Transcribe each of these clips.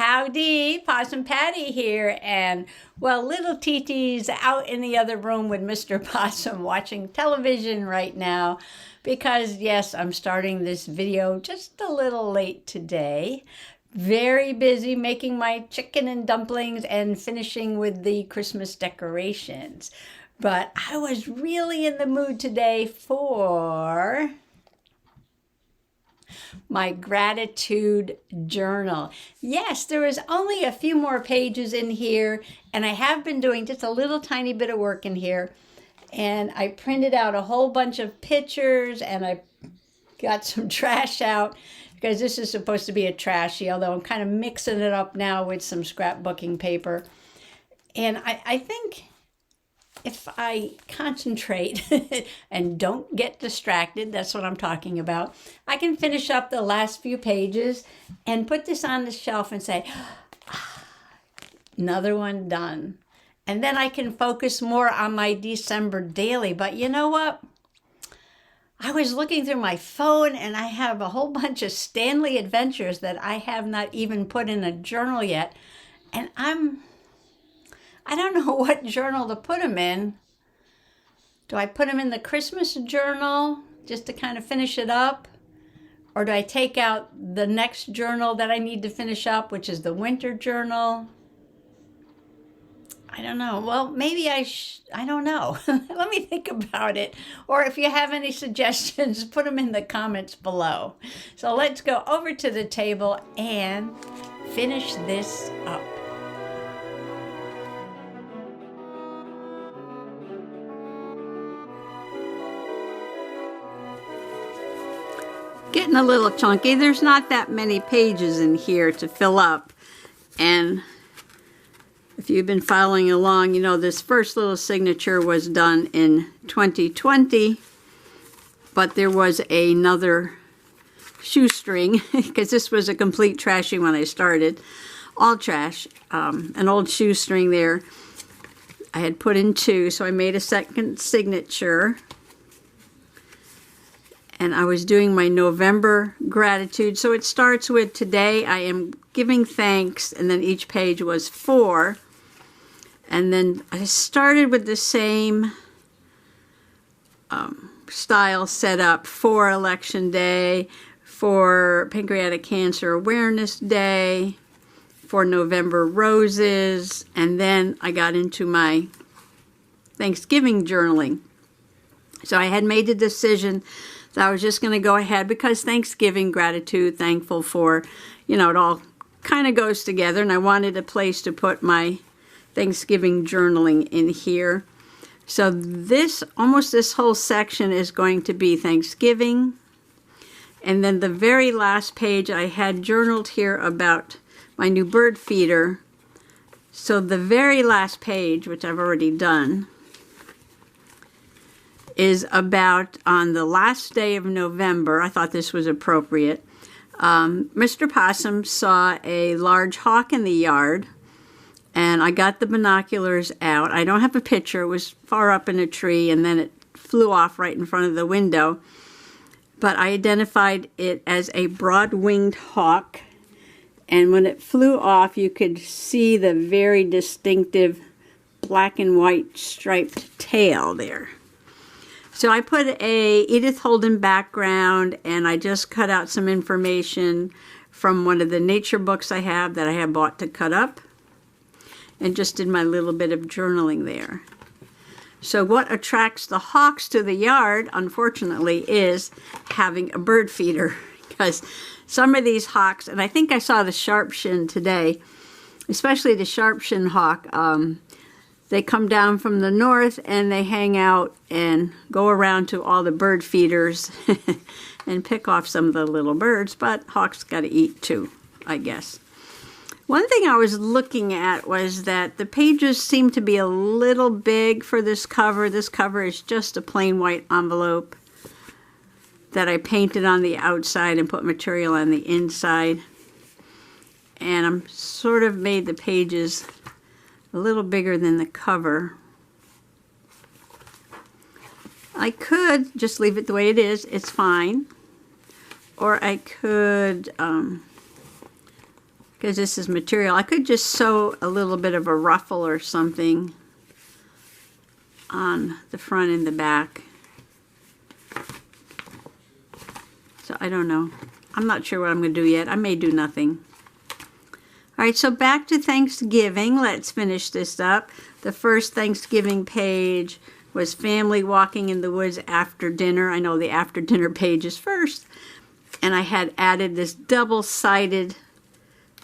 Howdy, Possum Patty here, and well, little TT's out in the other room with Mr. Possum watching television right now because yes, I'm starting this video just a little late today. Very busy making my chicken and dumplings and finishing with the Christmas decorations. But I was really in the mood today for my gratitude journal. Yes, there is only a few more pages in here, and I have been doing just a little tiny bit of work in here. And I printed out a whole bunch of pictures, and I got some trash out because this is supposed to be a trashy, although I'm kind of mixing it up now with some scrapbooking paper. And I think if I concentrate and don't get distracted, that's what I'm talking about, I can finish up the last few pages and put this on the shelf and say, another one done. And then I can focus more on my December daily. But you know what? I was looking through my phone and I have a whole bunch of Stanley Adventures that I have not even put in a journal yet. And I don't know what journal to put them in. Do I put them in the Christmas journal just to kind of finish it up? Or do I take out the next journal that I need to finish up, which is the winter journal? I don't know. Well, maybe I don't know. Let me think about it. Or if you have any suggestions, put them in the comments below. So let's go over to the table and finish this up. Getting a little chunky. There's not that many pages in here to fill up. And if you've been following along, you know this first little signature was done in 2020. But there was another shoestring, because this was a complete trashy when I started. All trash. An old shoestring there. I had put in two, so I made a second signature. And I was doing my November gratitude. So it starts with today I am giving thanks, and then each page was for. And then I started with the same style set up for Election Day, for Pancreatic Cancer Awareness Day, for November Roses, and then I got into my Thanksgiving journaling. So I had made the decision that I was just going to go ahead because Thanksgiving, gratitude, thankful for, you know, it all kind of goes together. And I wanted a place to put my Thanksgiving journaling in here. So almost this whole section is going to be Thanksgiving. And then the very last page I had journaled here about my new bird feeder. So the very last page, which I've already done, is about on the last day of November. I thought this was appropriate. Mr. Possum saw a large hawk in the yard, and I got the binoculars out. I don't have a picture. It was far up in a tree, and then it flew off right in front of the window. But I identified it as a broad-winged hawk, and when it flew off, you could see the very distinctive black and white striped tail there. So I put a Edith Holden background, and I just cut out some information from one of the nature books I have that I have bought to cut up, and just did my little bit of journaling there. So what attracts the hawks to the yard, unfortunately, is having a bird feeder, because some of these hawks, and I think I saw the sharp-shin today, especially the sharp-shin hawk, they come down from the north and they hang out and go around to all the bird feeders and pick off some of the little birds, but hawks got to eat too, I guess. One thing I was looking at was that the pages seem to be a little big for this cover. This cover is just a plain white envelope that I painted on the outside and put material on the inside. And I'm sort of made the pages a little bigger than the cover. I could just leave it the way it is. It's fine. Or I could because this is material. I could just sew a little bit of a ruffle or something on the front and the back. So I don't know. I'm not sure what I'm going to do yet. I may do nothing. All right, so back to Thanksgiving. Let's finish this up. The first Thanksgiving page was family walking in the woods after dinner. I know the after dinner page is first. And I had added this double-sided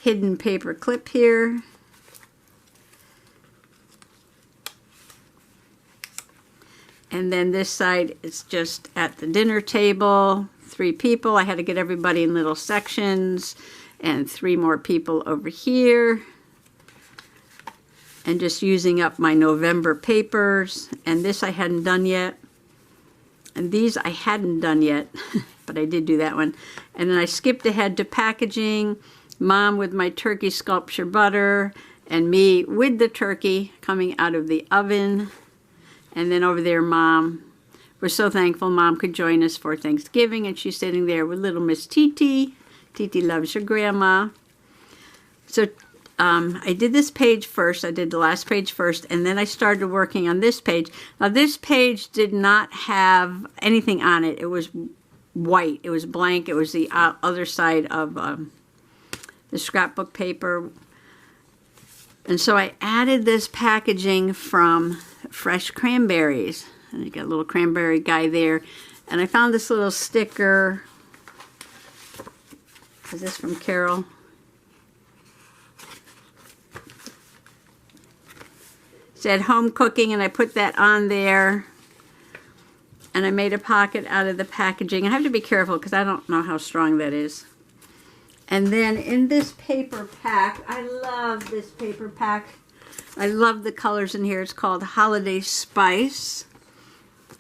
hidden paper clip here. And then this side is just at the dinner table. 3 people. I had to get everybody in little sections. And 3 more people over here. And just using up my November papers. And this I hadn't done yet. And these I hadn't done yet. But I did do that one. And then I skipped ahead to packaging. Mom with my turkey sculpture butter. And me with the turkey coming out of the oven. And then over there, Mom. We're so thankful Mom could join us for Thanksgiving. And she's sitting there with little Miss Titi. Titi loves her grandma. So I did this page first. I did the last page first. And then I started working on this page. Now this page did not have anything on it. It was white. It was blank. It was the other side of the scrapbook paper. And so I added this packaging from Fresh Cranberries. And you got a little cranberry guy there. And I found this little sticker. Is this from Carol? It said home cooking, and I put that on there. And I made a pocket out of the packaging. I have to be careful because I don't know how strong that is. And then in this paper pack, I love this paper pack. I love the colors in here. It's called Holiday Spice.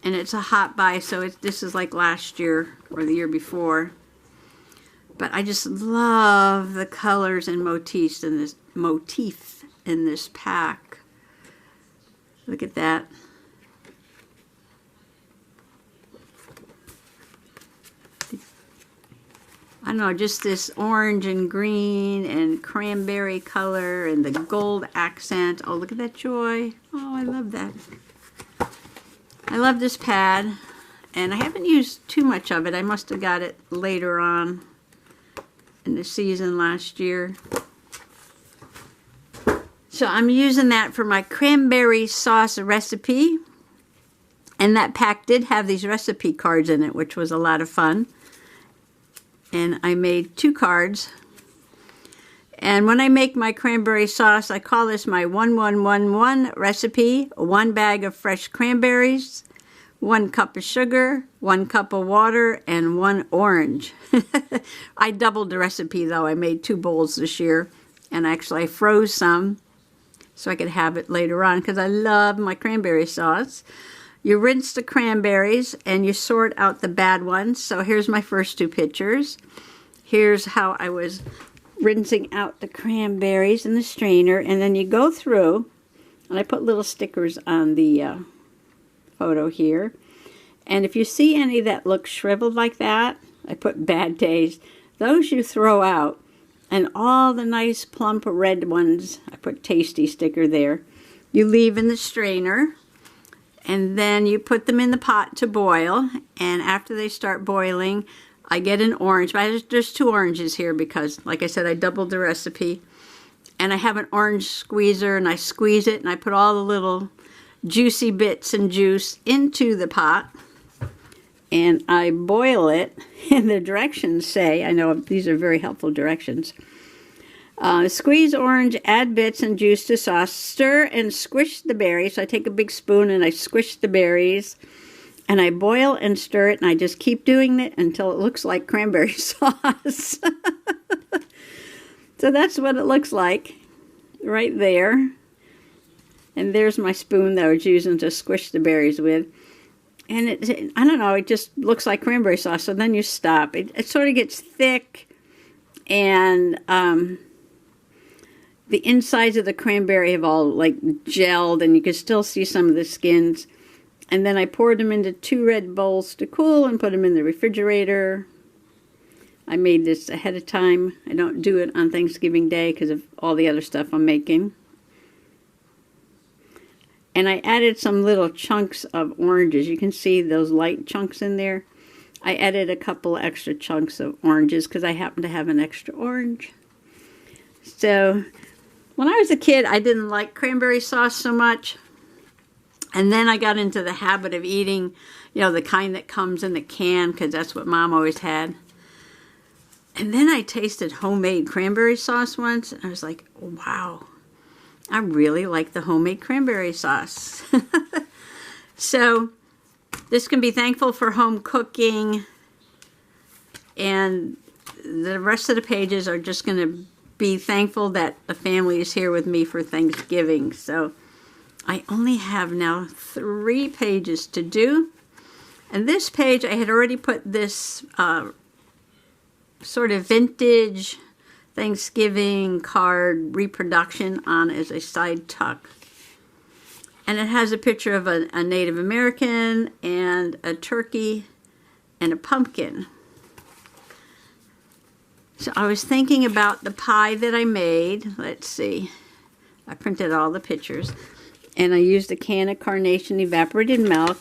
And it's a hot buy, so this is like last year or the year before. But I just love the colors and motif in this pack. Look at that. I don't know, just this orange and green and cranberry color and the gold accent. Oh, look at that joy. Oh, I love that. I love this pad. And I haven't used too much of it. I must have got it later on in the season last year. So I'm using that for my cranberry sauce recipe. And that pack did have these recipe cards in it, which was a lot of fun. And I made 2 cards. And when I make my cranberry sauce, I call this my 1111 recipe. 1 bag of fresh cranberries, 1 cup of sugar, 1 cup of water, and 1 orange. I doubled the recipe though. I made 2 bowls this year. And actually I froze some so I could have it later on because I love my cranberry sauce. You rinse the cranberries and you sort out the bad ones. So here's my first 2 pictures. Here's how I was rinsing out the cranberries in the strainer. And then you go through, and I put little stickers on the photo here. And if you see any that look shriveled like that, I put bad days. Those you throw out. And all the nice plump red ones, I put tasty sticker there, you leave in the strainer. And then you put them in the pot to boil. And after they start boiling, I get an orange. But there's 2 oranges here because, like I said, I doubled the recipe. And I have an orange squeezer, and I squeeze it, and I put all the little juicy bits and juice into the pot. And I boil it. And the directions say, I know these are very helpful directions. Squeeze orange, add bits and juice to sauce, stir and squish the berries. So I take a big spoon and I squish the berries, and I boil and stir it, and I just keep doing it until it looks like cranberry sauce. So that's what it looks like right there. And there's my spoon that I was using to squish the berries with. And I don't know, it just looks like cranberry sauce. So then you stop. It sort of gets thick, and the insides of the cranberry have all like gelled, and you can still see some of the skins. And then I poured them into 2 red bowls to cool and put them in the refrigerator. I made this ahead of time. I don't do it on Thanksgiving Day because of all the other stuff I'm making. And I added some little chunks of oranges. You can see those light chunks in there. I added a couple extra chunks of oranges because I happen to have an extra orange. So when I was a kid, I didn't like cranberry sauce so much. And then I got into the habit of eating, you know, the kind that comes in the can because that's what Mom always had. And then I tasted homemade cranberry sauce once. And I was like, wow, I really like the homemade cranberry sauce. So this can be thankful for home cooking. And the rest of the pages are just going to be thankful that the family is here with me for Thanksgiving. So I only have now 3 pages to do. And this page, I had already put this sort of vintage Thanksgiving card reproduction on as a side tuck. And it has a picture of a Native American and a turkey and a pumpkin. So I was thinking about the pie that I made. Let's see. I printed all the pictures. And I used a can of Carnation evaporated milk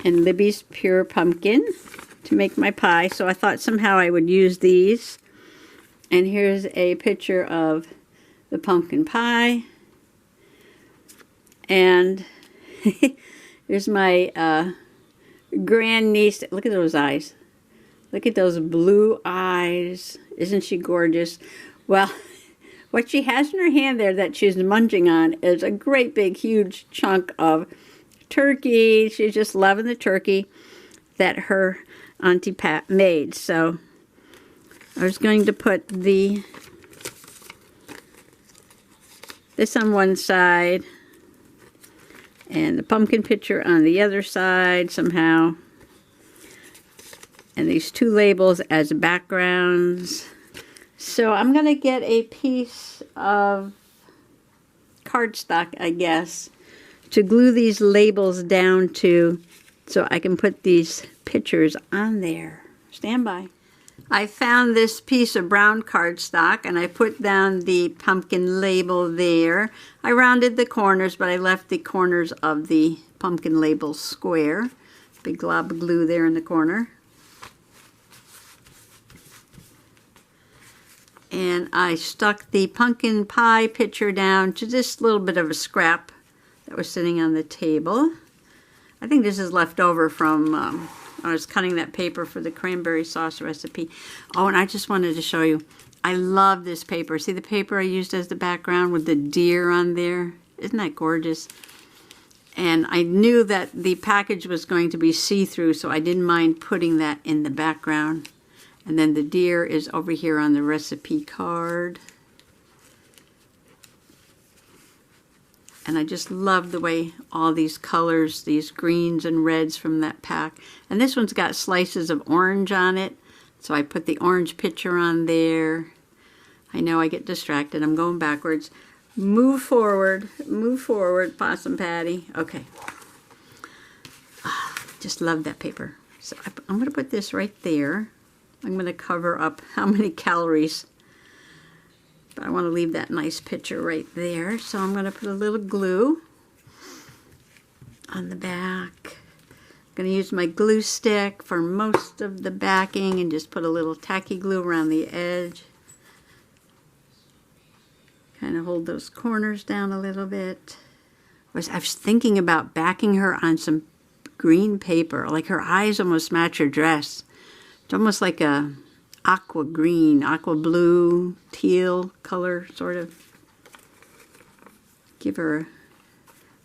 and Libby's Pure Pumpkin to make my pie. So I thought somehow I would use these. And here's a picture of the pumpkin pie. And here's my grandniece. Look at those eyes. Look at those blue eyes. Isn't she gorgeous? Well, what she has in her hand there that she's munching on is a great big huge chunk of turkey. She's just loving the turkey that her Auntie Pat made. So I was going to put this on one side and the pumpkin picture on the other side somehow. And these 2 labels as backgrounds. So I'm going to get a piece of cardstock, I guess, to glue these labels down to so I can put these pictures on there. Stand by. I found this piece of brown cardstock and I put down the pumpkin label there. I rounded the corners, but I left the corners of the pumpkin label square. Big glob of glue there in the corner. And I stuck the pumpkin pie picture down to this little bit of a scrap that was sitting on the table. I think this is left over from, I was cutting that paper for the cranberry sauce recipe. Oh, and I just wanted to show you, I love this paper. See the paper I used as the background with the deer on there? Isn't that gorgeous? And I knew that the package was going to be see-through, so I didn't mind putting that in the background. And then the deer is over here on the recipe card. And I just love the way all these colors, these greens and reds from that pack. And this one's got slices of orange on it. So I put the orange picture on there. I know I get distracted. I'm going backwards. Move forward, Possum Patty. Okay. Just love that paper. So I'm going to put this right there. I'm going to cover up how many calories, but I want to leave that nice picture right there. So I'm going to put a little glue on the back. I'm going to use my glue stick for most of the backing and just put a little tacky glue around the edge. Kind of hold those corners down a little bit. I was thinking about backing her on some green paper, like her eyes almost match her dress. It's almost like a aqua green, aqua blue, teal color, sort of. Give her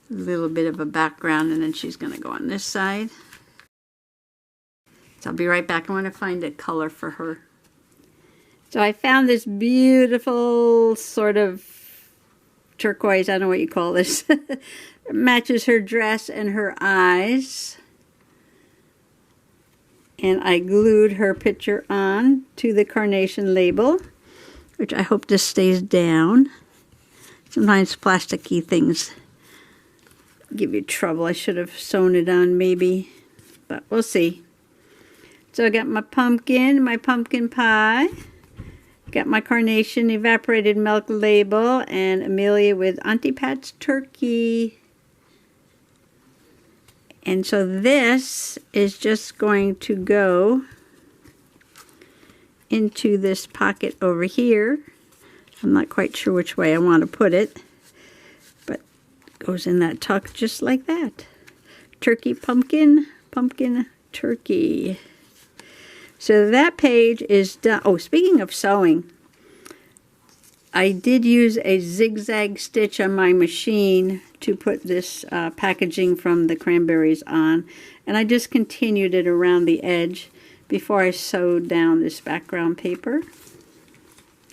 a little bit of a background, and then she's going to go on this side. So I'll be right back. I want to find a color for her. So I found this beautiful sort of turquoise, I don't know what you call this. It matches her dress and her eyes. And I glued her picture on to the carnation label, which I hope this stays down. Sometimes plasticky things give you trouble. I should have sewn it on maybe, but we'll see. So I got my pumpkin pie. Got my carnation evaporated milk label, and Amelia with Auntie Pat's turkey. And so this is just going to go into this pocket over here. I'm not quite sure which way I want to put it, but it goes in that tuck just like that. Turkey, pumpkin, pumpkin, turkey. So that page is done. Oh, speaking of sewing, I did use a zigzag stitch on my machine to put this packaging from the cranberries on, and I just continued it around the edge before I sewed down this background paper.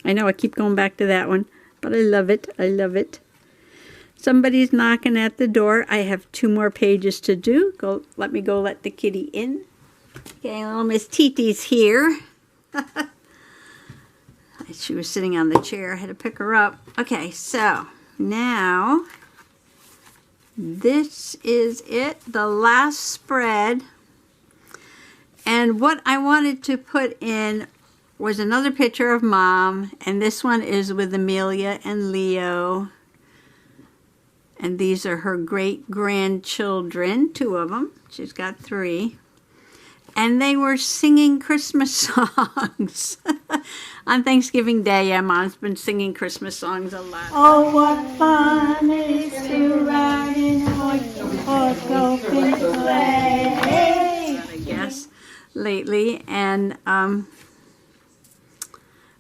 I know I keep going back to that one, but I love it. I love it. Somebody's knocking at the door. I have 2 more pages to do. Let me go let the kitty in. Okay, little Miss Titi's here. She was sitting on the chair. I had to pick her up. Okay, so now this is it, the last spread. And what I wanted to put in was another picture of Mom, and this one is with Amelia and Leo. And these are her great-grandchildren, 2 of them. She's got 3. And they were singing Christmas songs. On Thanksgiving Day, yeah, Mom's been singing Christmas songs a lot. Oh, what fun it is to ride in a horse open sleigh. I guess, lately. And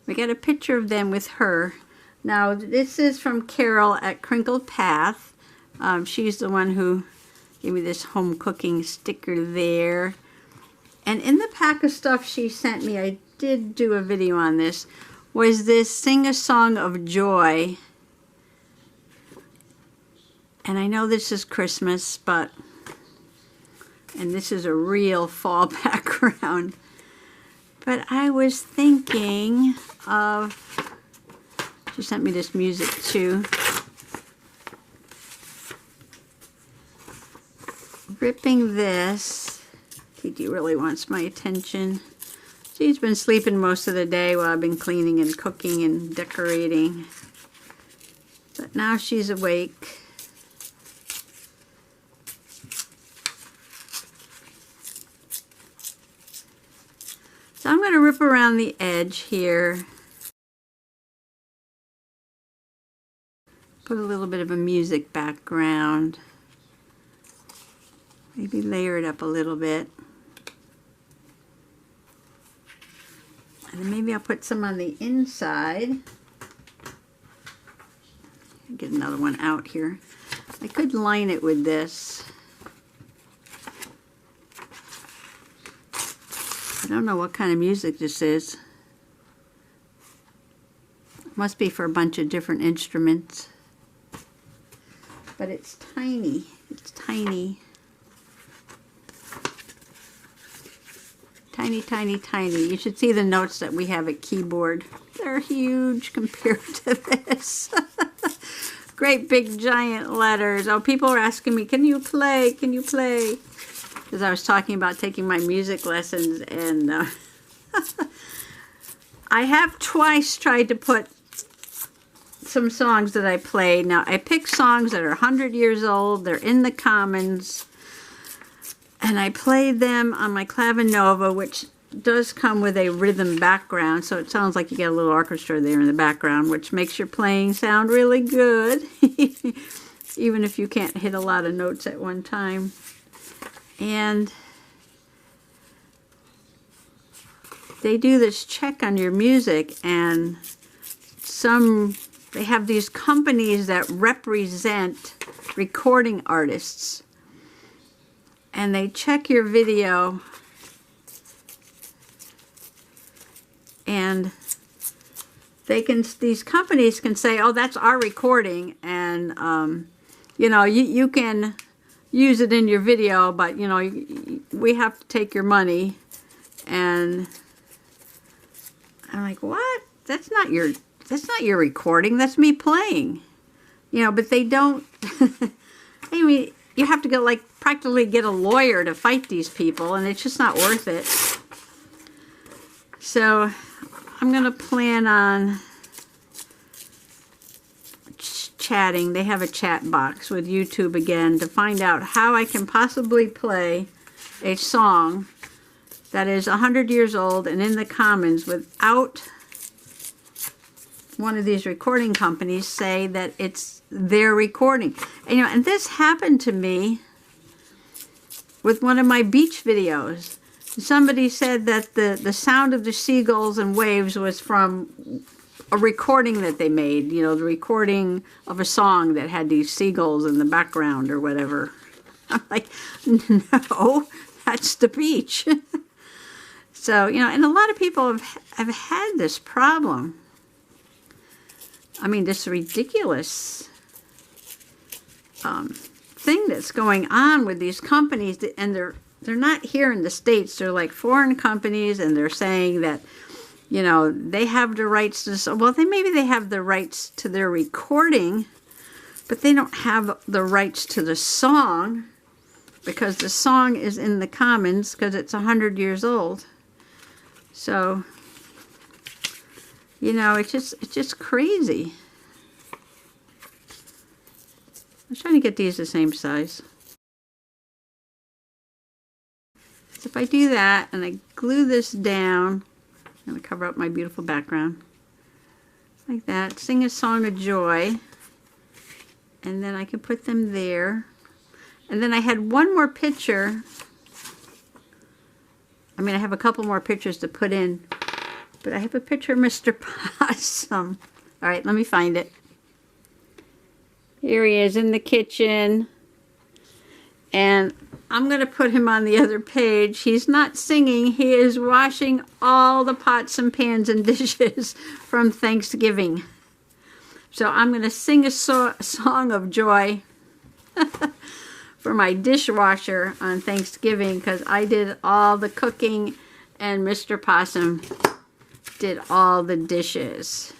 we got a picture of them with her. Now, this is from Carol at Crinkled Path. She's the one who gave me this home cooking sticker there. And in the pack of stuff she sent me, I did do a video on this, was this Sing a Song of Joy. And I know this is Christmas, and this is a real fall background. But I was thinking of, she sent me this music too. Ripping this. Titi really wants my attention. She's been sleeping most of the day while I've been cleaning and cooking and decorating. But now she's awake. So I'm going to rip around the edge here. Put a little bit of a music background. Maybe layer it up a little bit. And then maybe I'll put some on the inside. Get another one out here. I could line it with this. I don't know what kind of music this is. It must be for a bunch of different instruments. But it's tiny. It's tiny. Tiny, tiny, tiny. You should see the notes that we have at keyboard. They're huge compared to this. Great big giant letters. Oh, people are asking me, can you play? Can you play? Because I was talking about taking my music lessons, and I have twice tried to put some songs that I played. Now, I picked songs that are 100 years old. They're in the Commons. And I played them on my Clavinova, which does come with a rhythm background, so it sounds like you get a little orchestra there in the background, which makes your playing sound really good, even if you can't hit a lot of notes at one time. And they do this check on your music, and they have these companies that represent recording artists. And they check your video, and these companies can say, oh, that's our recording, and you know, you can use it in your video, but you know, we have to take your money. And I'm like, what? That's not your recording. That's me playing. You know, but they don't. I mean, you have to go practically get a lawyer to fight these people, and it's just not worth it. So I'm going to plan on chatting. They have a chat box with YouTube again to find out how I can possibly play a song that is 100 years old and in the Commons without one of these recording companies say that it's their recording. And, and this happened to me with one of my beach videos. Somebody said that the sound of the seagulls and waves was from a recording that they made, the recording of a song that had these seagulls in the background or whatever. I'm like, no, that's the beach. So, and a lot of people have had this problem. I mean, this ridiculous thing that's going on with these companies, and they're not here in the States. They're like foreign companies, and they're saying that, they have the rights to, well, maybe they have the rights to their recording, but they don't have the rights to the song, because the song is in the Commons because it's 100 years old. So, it's just crazy. I'm trying to get these the same size. So if I do that and I glue this down, I'm going to cover up my beautiful background. Like that. Sing a song of joy. And then I can put them there. And then I had one more picture. I mean, I have a couple more pictures to put in. But I have a picture of Mr. Possum. All right, let me find it. Here he is in the kitchen. And I'm going to put him on the other page. He's not singing. He is washing all the pots and pans and dishes from Thanksgiving. So I'm going to sing a song of joy for my dishwasher on Thanksgiving because I did all the cooking and Mr. Possum did all the dishes.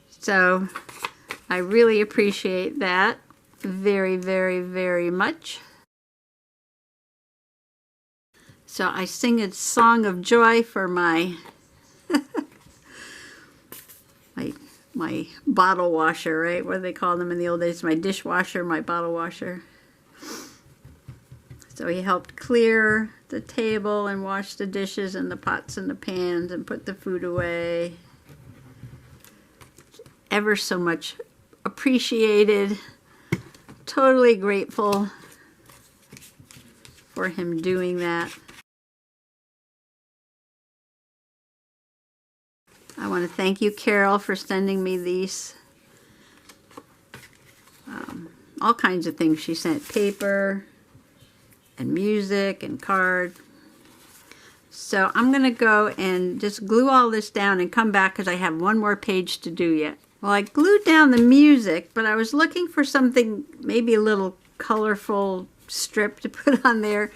So I really appreciate that very, very, very much. So I sing a song of joy for my my bottle washer, right? What do they call them in the old days? My dishwasher, my bottle washer. So he helped clear the table and wash the dishes and the pots and the pans and put the food away. Ever so much appreciated. Totally grateful for him doing that. I want to thank you, Carol, for sending me these. All kinds of things she sent. Paper and music and card. So I'm going to go and just glue all this down and come back because I have one more page to do yet. Well, I glued down the music, but I was looking for something, maybe a little colorful strip to put on there.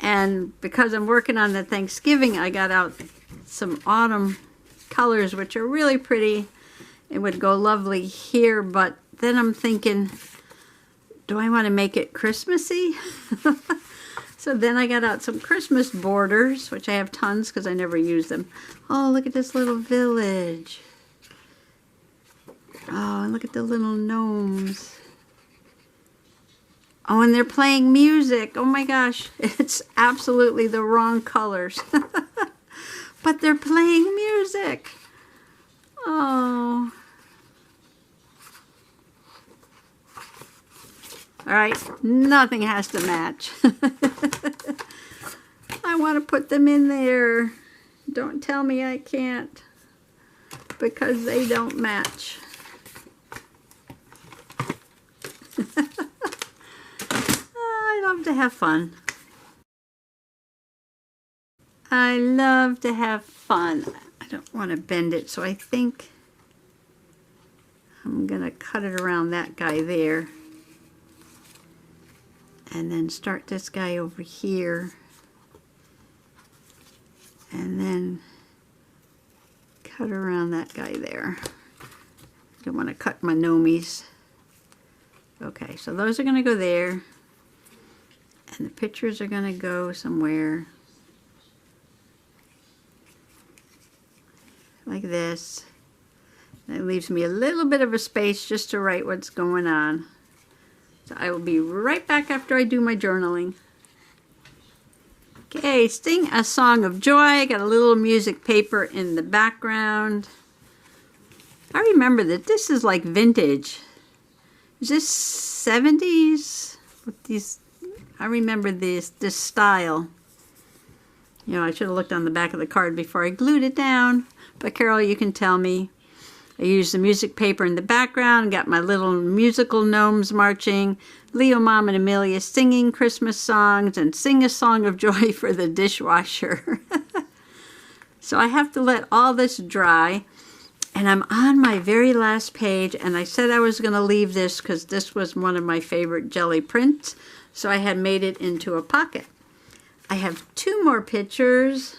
And because I'm working on the Thanksgiving, I got out some autumn colors, which are really pretty. It would go lovely here, but then I'm thinking, do I want to make it Christmassy? So then I got out some Christmas borders, which I have tons because I never use them. Oh, look at this little village. Oh, and look at the little gnomes. Oh, and they're playing music. Oh my gosh, it's absolutely the wrong colors. But they're playing music. Oh. All right, nothing has to match. I want to put them in there. Don't tell me I can't, because they don't match. I love to have fun. I love to have fun. I don't want to bend it, so I think I'm going to cut it around that guy there. And then start this guy over here. And then cut around that guy there. Don't want to cut my gnomies. Okay, so those are going to go there. And the pictures are going to go somewhere like this. That leaves me a little bit of a space just to write what's going on. So I will be right back after I do my journaling. Okay, sing a song of joy. Got a little music paper in the background. I remember that this is like vintage. Is this 70s? With these, I remember this style. You know, I should have looked on the back of the card before I glued it down. But Carol, you can tell me. I used the music paper in the background, got my little musical gnomes marching, Leo, Mom, and Amelia singing Christmas songs, and sing a song of joy for the dishwasher. So I have to let all this dry, and I'm on my very last page, and I said I was going to leave this because this was one of my favorite jelly prints, so I had made it into a pocket. I have 2 more pictures.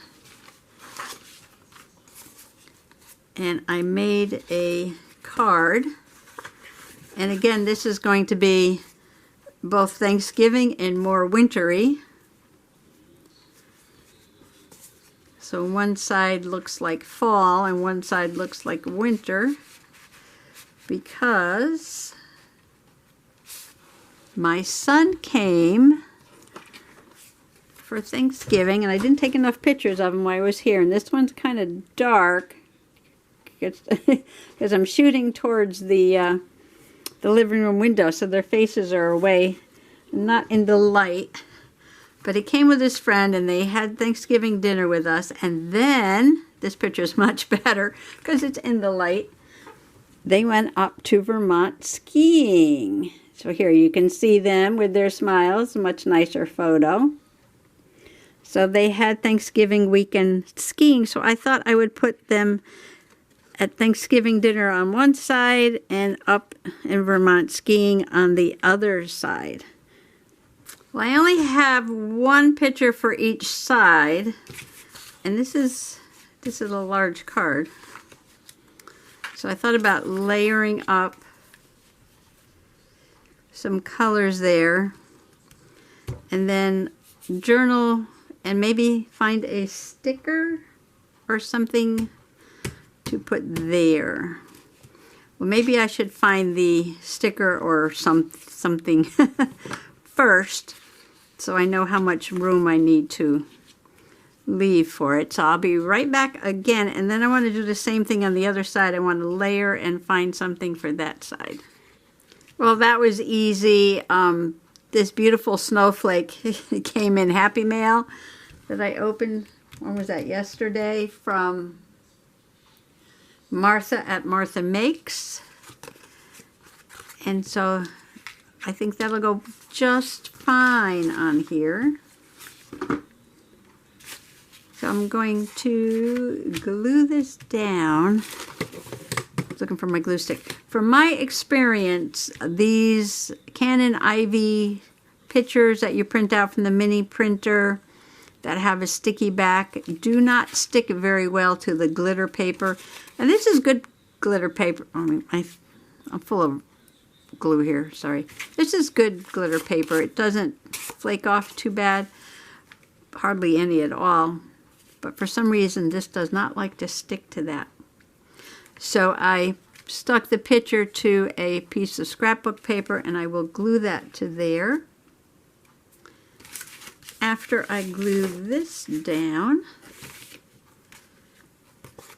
And I made a card. And again, this is going to be both Thanksgiving and more wintry. So one side looks like fall and one side looks like winter because my son came for Thanksgiving and I didn't take enough pictures of him while I was here. And this one's kind of dark because I'm shooting towards the living room window, so their faces are away, not in the light. But he came with his friend, and they had Thanksgiving dinner with us. And then this picture is much better because it's in the light. They went up to Vermont skiing. So here you can see them with their smiles. Much nicer photo. So they had Thanksgiving weekend skiing. So I thought I would put them at Thanksgiving dinner on one side and up in Vermont skiing on the other side. Well, I only have 1 picture for each side, and this is a large card. So I thought about layering up some colors there, and then journal and maybe find a sticker or something to put there. Well, maybe I should find the sticker or something first so I know how much room I need to leave for it. So I'll be right back again, and then I want to do the same thing on the other side. I want to layer and find something for that side. Well, that was easy. This beautiful snowflake came in Happy Mail that I opened, when was that, yesterday, from Martha at Martha Makes. And so I think that'll go just fine on here. So I'm going to glue this down. I was looking for my glue stick. From my experience, these Canon IV pictures that you print out from the mini printer that have a sticky back do not stick very well to the glitter paper. And this is good glitter paper. I mean, I'm full of glue here, sorry. This is good glitter paper. It doesn't flake off too bad, hardly any at all. But for some reason, this does not like to stick to that. So I stuck the picture to a piece of scrapbook paper, and I will glue that to there. After I glue this down,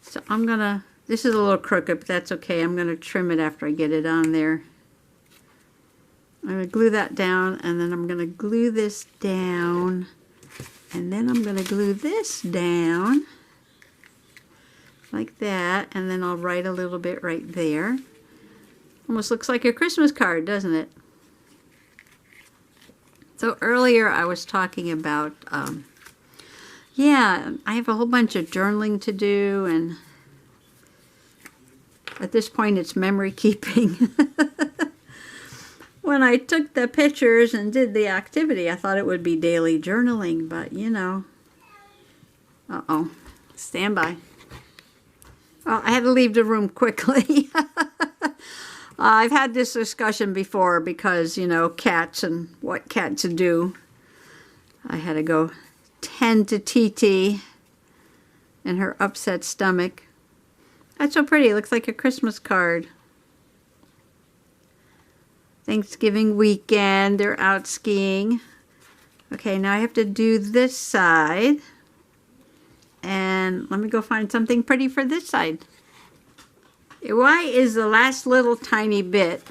so I'm gonna, this is a little crooked, but that's okay. I'm gonna trim it after I get it on there. I'm gonna glue that down, and then I'm gonna glue this down, and then I'm gonna glue this down like that, and then I'll write a little bit right there. Almost looks like a Christmas card, doesn't it? So earlier I was talking about, yeah, I have a whole bunch of journaling to do, and at this point it's memory keeping. When I took the pictures and did the activity, I thought it would be daily journaling, but you know, uh-oh, stand by. Well, I had to leave the room quickly. I've had this discussion before because, you know, cats and what cats do. I had to go tend to TT and her upset stomach. That's so pretty. It looks like a Christmas card. Thanksgiving weekend. They're out skiing. Okay, now I have to do this side. And let me go find something pretty for this side. Why is the last little tiny bit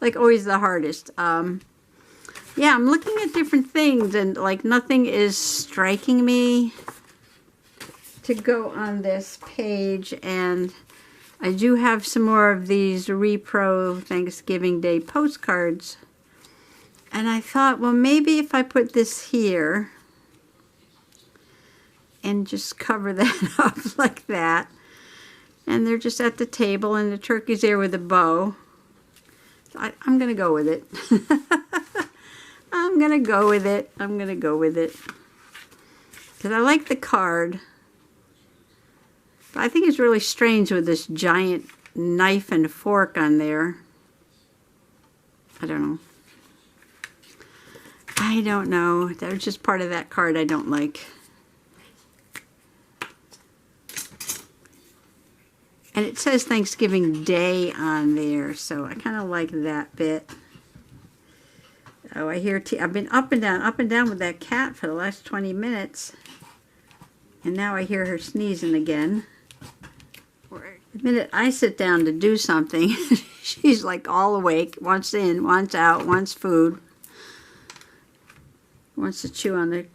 like always the hardest? Yeah, I'm looking at different things and like nothing is striking me to go on this page, and I do have some more of these Repro Thanksgiving Day postcards, and I thought, well, maybe if I put this here and just cover that up like that, and they're just at the table and the turkey's there with a bow. So I'm gonna go with it. I'm gonna go with it. I'm gonna go with it because I like the card. But I think it's really strange with this giant knife and fork on there. I don't know. I don't know. That was just part of that card I don't like. And it says Thanksgiving Day on there, so I kind of like that bit. Oh, I hear I've been up and down with that cat for the last 20 minutes. And now I hear her sneezing again. The minute I sit down to do something, she's like all awake, wants in, wants out, wants food, wants to chew on the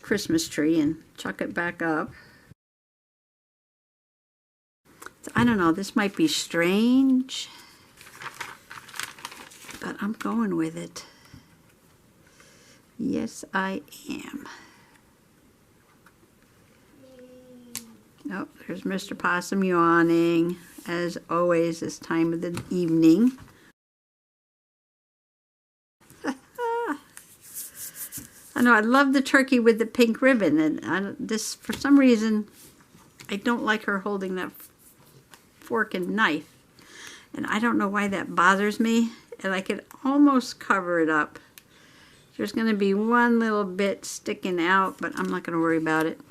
Christmas tree and chuck it back up. So, I don't know, this might be strange, but I'm going with it. Yes, I am. Oh, there's Mr. Possum yawning, as always this time of the evening. I know, I love the turkey with the pink ribbon, and this, for some reason, I don't like her holding that fork and knife. And I don't know why that bothers me, and I could almost cover it up. There's going to be one little bit sticking out, but I'm not going to worry about it.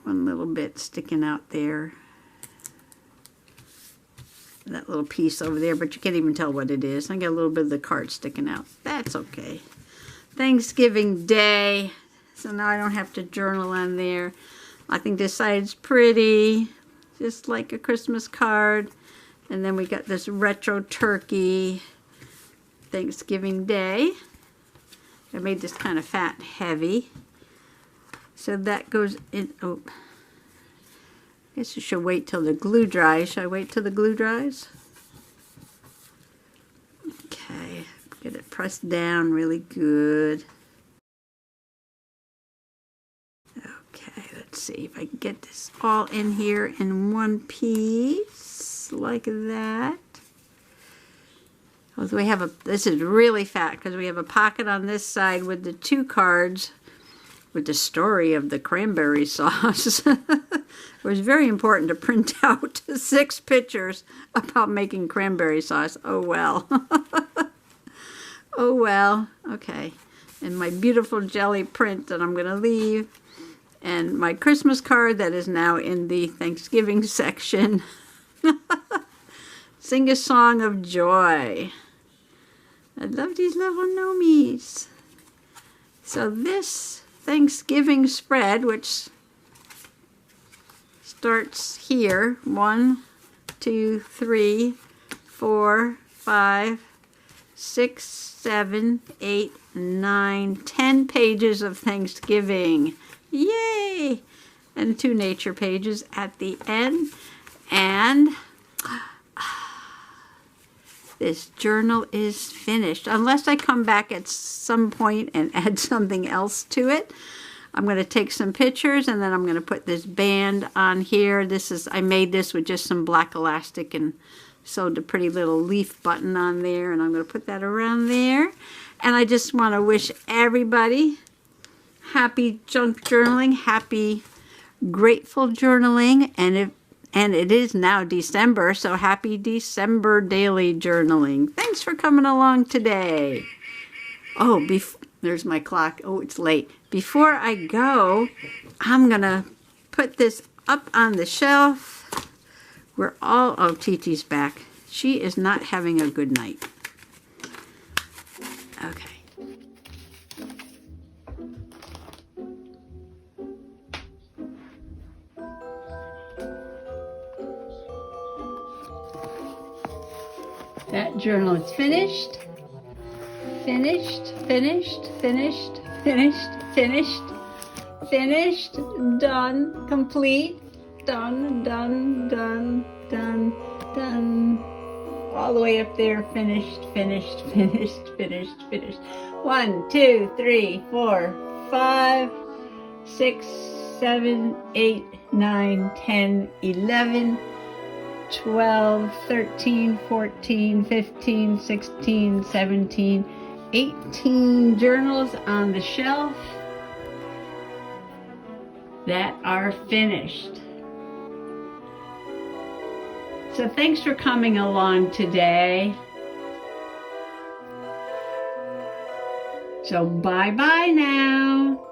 One little bit sticking out there. That little piece over there, but you can't even tell what it is. I got a little bit of the card sticking out. That's okay. Thanksgiving Day. So now I don't have to journal on there. I think this side's pretty. Just like a Christmas card. And then we got this retro turkey. Thanksgiving Day. I made this kind of fat and heavy. So that goes in. Oh, I guess you should wait till the glue dries. Should I wait till the glue dries? Okay, get it pressed down really good. Okay, let's see if I can get this all in here in one piece, like that. Oh, we have a. This is really fat because we have a pocket on this side with the two cards with the story of the cranberry sauce. It was very important to print out 6 pictures about making cranberry sauce. Oh well. Oh well. Okay. And my beautiful jelly print that I'm going to leave. And my Christmas card that is now in the Thanksgiving section. Sing a song of joy. I love these little gnomies. So this Thanksgiving spread, which starts here, 1, 2, 3, 4, 5, 6, 7, 8, 9, 10 pages of Thanksgiving. Yay! And 2 nature pages at the end. And this journal is finished. Unless I come back at some point and add something else to it. I'm going to take some pictures and then I'm going to put this band on here. I made this with just some black elastic and sewed a pretty little leaf button on there, and I'm going to put that around there. And I just want to wish everybody happy junk journaling, happy grateful journaling, and it is now December, so happy December daily journaling. Thanks for coming along today. Oh, there's my clock. Oh, it's late. before I go, I'm going to put this up on the shelf. Oh, Titi's back. She is not having a good night. Okay. That journal is finished. Finished, finished, finished, finished, finished, finished, done, complete, done, done, done, done, done. All the way up there, finished, finished, finished, finished, finished. 1, 2, 3, 4, 5, 6, 7, 8, 9, 10, 11, 12, 13, 14, 15, 16, 17, 18 journals on the shelf that are finished. So thanks for coming along today. So bye-bye now.